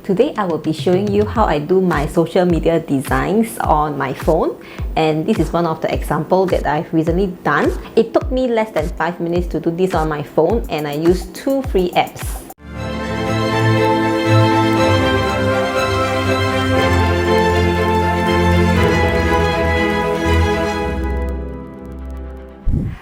Today I will be showing you how I do my social media designs on my phone, and this is one of the examples that I've recently done. It took me less than 5 minutes to do this on my phone, and I used 2 free apps.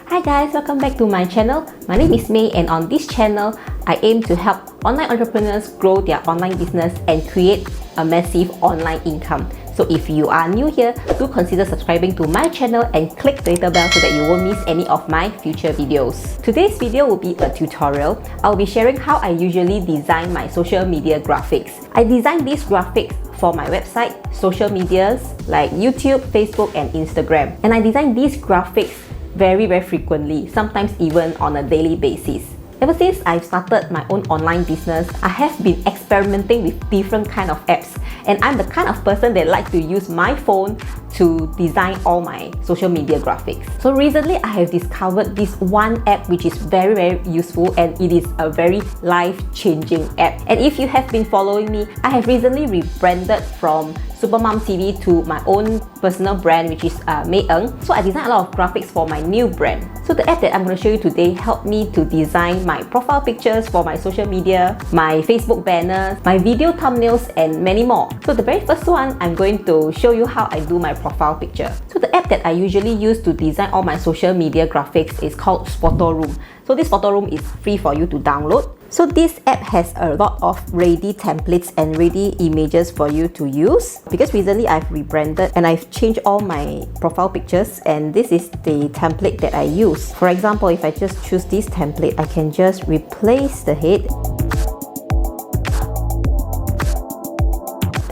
Hi guys, welcome back to my channel. My name is May, and on this channel, I aim to help online entrepreneurs grow their online business and create a massive online income. So if you are new here, do consider subscribing to my channel and click the little bell so that you won't miss any of my future videos. Today's video will be a tutorial. I'll be sharing how I usually design my social media graphics. I design these graphics for my website, social medias like YouTube, Facebook, and Instagram. And I design these graphics very frequently, sometimes even on a daily basis. Ever since I've started my own online business, I have been experimenting with different kind of apps, and I'm the kind of person that likes to use my phone to design all my social media graphics. So recently I have discovered this one app which is very useful, and it is a very life-changing app. And if you have been following me, I have recently rebranded from Supermom TV to my own personal brand, which is May Eng. So I designed a lot of graphics for my new brand. So the app that I'm going to show you today helped me to design my profile pictures for my social media, my Facebook banners, my video thumbnails, and many more. So the very first one, I'm going to show you how I do my profile picture. So the app that I usually use to design all my social media graphics is called Photo Room. So this Photo Room is free for you to download. So this app has a lot of ready templates and ready images for you to use. Because recently I've rebranded and I've changed all my profile pictures, and this is the template that I use. For example, if I just choose this template, I can just replace the head.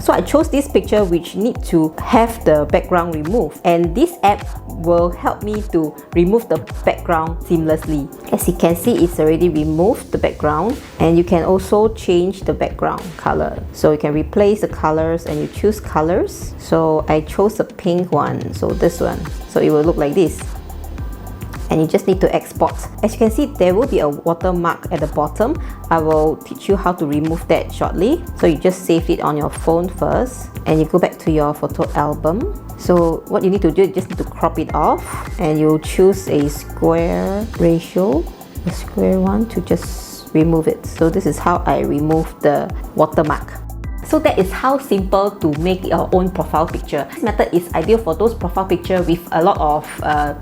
So I chose this picture which need to have the background removed, and this app will help me to remove the background seamlessly. As you can see, it's already removed the background, and you can also change the background color. So you can replace the colors and you choose colors. So I chose a pink one, so this one. So it will look like this. And you just need to export. As you can see, there will be a watermark at the bottom. I will teach you how to remove that shortly. So you just save it on your phone first, and you go back to your photo album. So what you need to do, you just need to crop it off, and you choose a square ratio, a square one, to just remove it. So this is how I remove the watermark. So that is how simple to make your own profile picture. This method is ideal for those profile picture with a lot of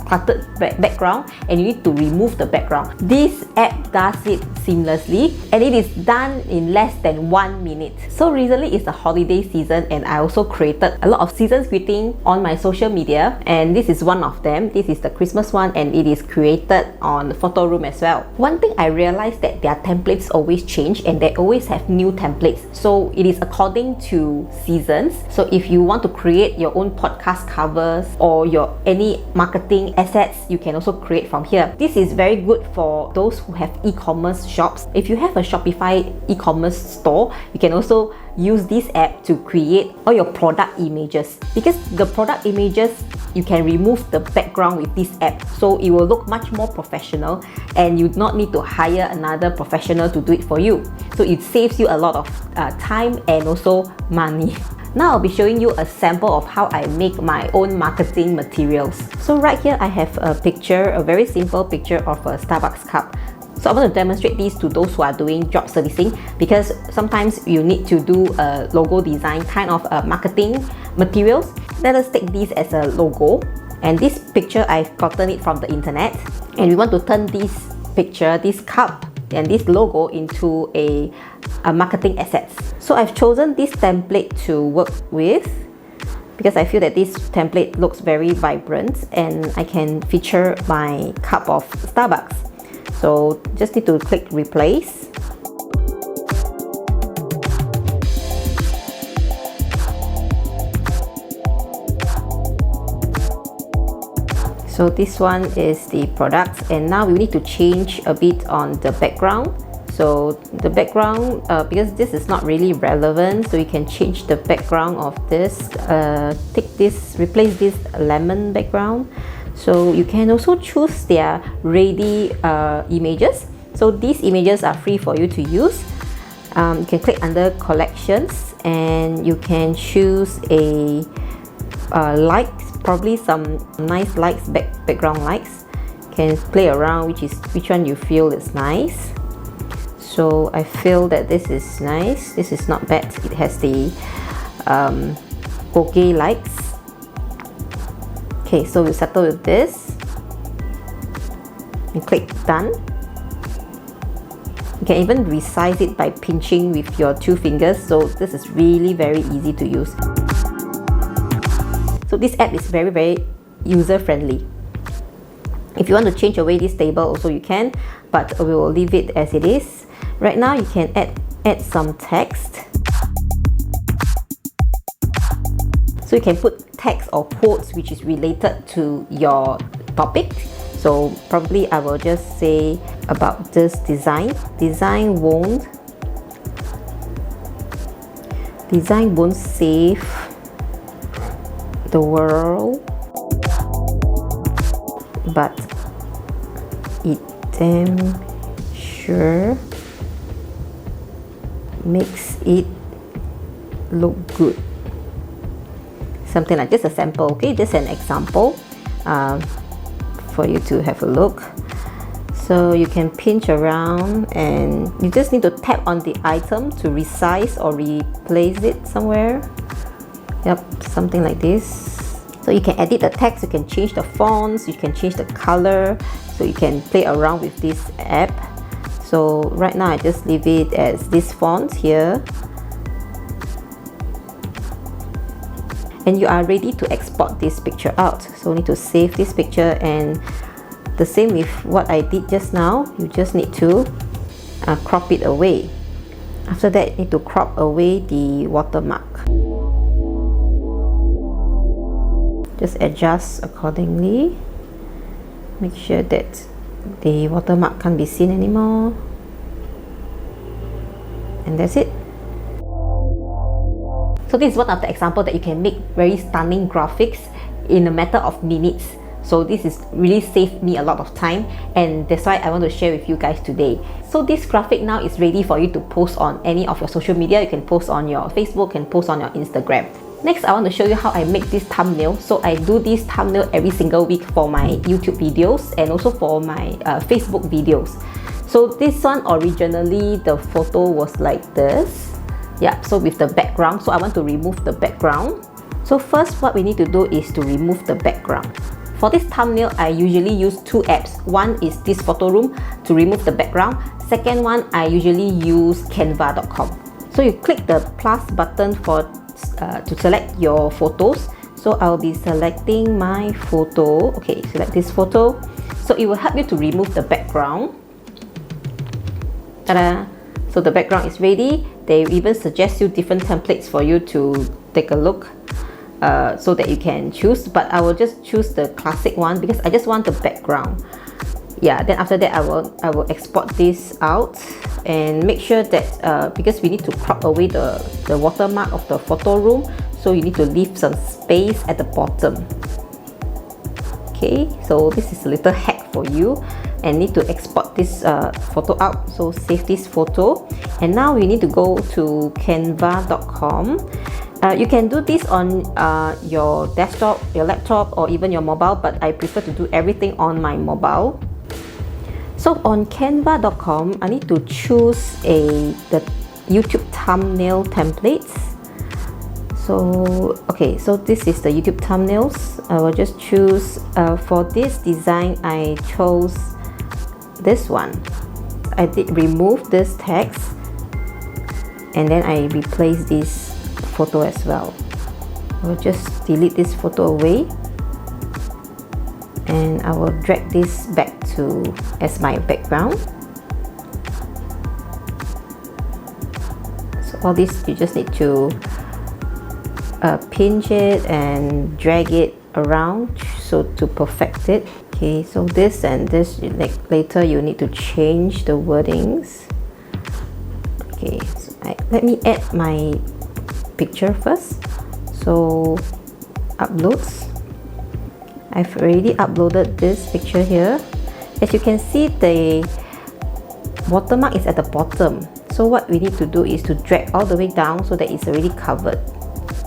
cluttered background, and you need to remove the background. This app does it seamlessly, and it is done in less than 1 minute. So recently it's the holiday season, and I also created a lot of season's greeting on my social media, and this is one of them. This is the Christmas one, and it is created on the Photo Room as well. One thing I realized that their templates always change, and they always have new templates. So it is according to seasons. So if you want to create your own podcast covers or your any marketing assets, you can also create from here. This is very good for those who have e-commerce shops. If you have a Shopify e-commerce store, you can also use this app to create all your product images, because the product images, you can remove the background with this app, so it will look much more professional, and you do not need to hire another professional to do it for you. So it saves you a lot of time and also money. Now I'll be showing you a sample of how I make my own marketing materials. So right here I have a picture, a very simple picture of a Starbucks cup. So I want to demonstrate these to those who are doing job servicing, because sometimes you need to do a logo design kind of marketing materials. Let us take this as a logo, and this picture I've gotten it from the internet, and we want to turn this picture, this cup and this logo into a marketing assets. So I've chosen this template to work with because I feel that this template looks very vibrant, and I can feature my cup of Starbucks. So just need to click replace. So this one is the product, and now we need to change a bit on the background. So the background, because this is not really relevant, so you can change the background of this. Take this, replace this lemon background. So you can also choose their ready images. So these images are free for you to use. You can click under collections and you can choose a likes, probably some nice likes, background likes. You can play around which one you feel is nice. So I feel that this is nice. This is not bad. It has the okay likes. Okay, so we settle with this. You click done. You can even resize it by pinching with your 2 fingers. So this is really very easy to use. So this app is very user friendly. If you want to change away this table also you can, but we will leave it as it is. Right now you can add some text. So you can put text or quotes which is related to your topic. So probably I will just say about this design. Design won't save the world, but it damn sure makes it look good. Something like just a sample, okay? Just an example for you to have a look. So you can pinch around and you just need to tap on the item to resize or replace it somewhere. Yep, something like this. So you can edit the text, you can change the fonts, you can change the color. So you can play around with this app. So right now I just leave it as this font here. And you are ready to export this picture out. So you need to save this picture, and the same with what I did just now. You just need to crop it away. After that, you need to crop away the watermark. Just adjust accordingly. Make sure that the watermark can't be seen anymore. And that's it. So this is one of the examples that you can make very stunning graphics in a matter of minutes. So this is really saved me a lot of time, and that's why I want to share with you guys today. So this graphic now is ready for you to post on any of your social media. You can post on your Facebook and post on your Instagram. Next, I want to show you how I make this thumbnail. So I do this thumbnail every single week for my YouTube videos and also for my Facebook videos. So this one, originally the photo was like this. Yeah, so with the background. So I want to remove the background. So first what we need to do is to remove the background. For this thumbnail, I usually use 2 apps. One is this photo room to remove the background. Second one, I usually use canva.com. So you click the plus button for to select your photos. So I'll be selecting my photo. Okay, select this photo. So it will help you to remove the background. Ta-da! So the background is ready. They even suggest you different templates for you to take a look so that you can choose. But I will just choose the classic one because I just want the background. Yeah, then after that I will export this out and make sure that because we need to crop away the watermark of the photo room, so you need to leave some space at the bottom. Okay, so this is a little hack for you, and need to export this photo out. So save this photo, and now we need to go to canva.com. You can do this on your desktop, your laptop, or even your mobile, but I prefer to do everything on my mobile. So on canva.com, I need to choose the YouTube thumbnail templates. So okay, so this is the YouTube thumbnails. I will just choose for this design. I chose this one. I did remove this text, and then I replace this photo as well. I will just delete this photo away, and I will drag this back to as my background. So all this, you just need to pinch it and drag it around so to perfect it. Okay, so this and this, like later you need to change the wordings. Okay, so let me add my picture first. So uploads, I've already uploaded this picture here. As you can see, the watermark is at the bottom. So what we need to do is to drag all the way down so that it's already covered.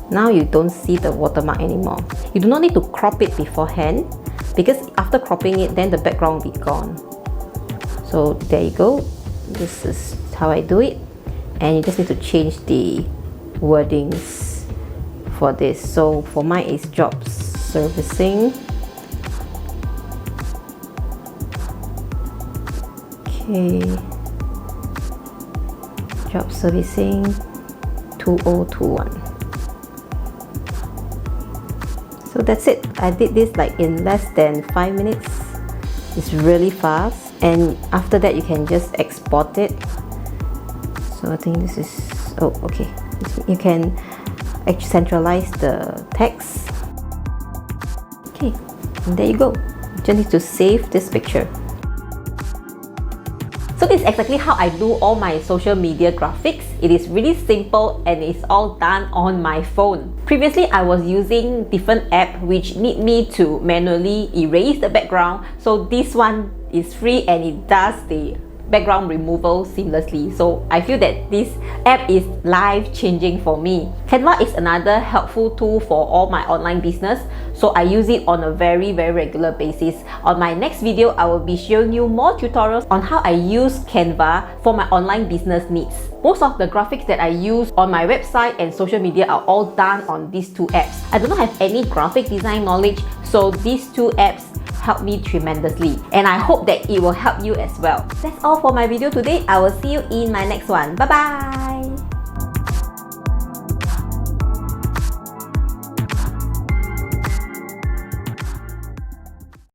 Now you don't see the watermark anymore. You do not need to crop it beforehand, because after cropping it, then the background will be gone. So there you go. This is how I do it. And you just need to change the wordings for this. So for mine is job servicing. Okay. Job servicing 2021. So that's it. I did this like in less than 5 minutes. It's really fast, and after that you can just export it. So I think this is, oh okay, you can centralize the text. Okay, and there you go. You just need to save this picture. So this is exactly how I do all my social media graphics. It is really simple and it's all done on my phone. Previously, I was using different app which need me to manually erase the background. So this one is free and it does the background removal seamlessly. So I feel that this app is life-changing for me. Canva is another helpful tool for all my online business. So I use it on a very regular basis. On my next video, I will be showing you more tutorials on how I use Canva for my online business needs. Most of the graphics that I use on my website and social media are all done on these two apps. I do not have any graphic design knowledge, so these two apps help me tremendously, and I hope that it will help you as well. That's all for my video today. I will see you in my next one. Bye bye.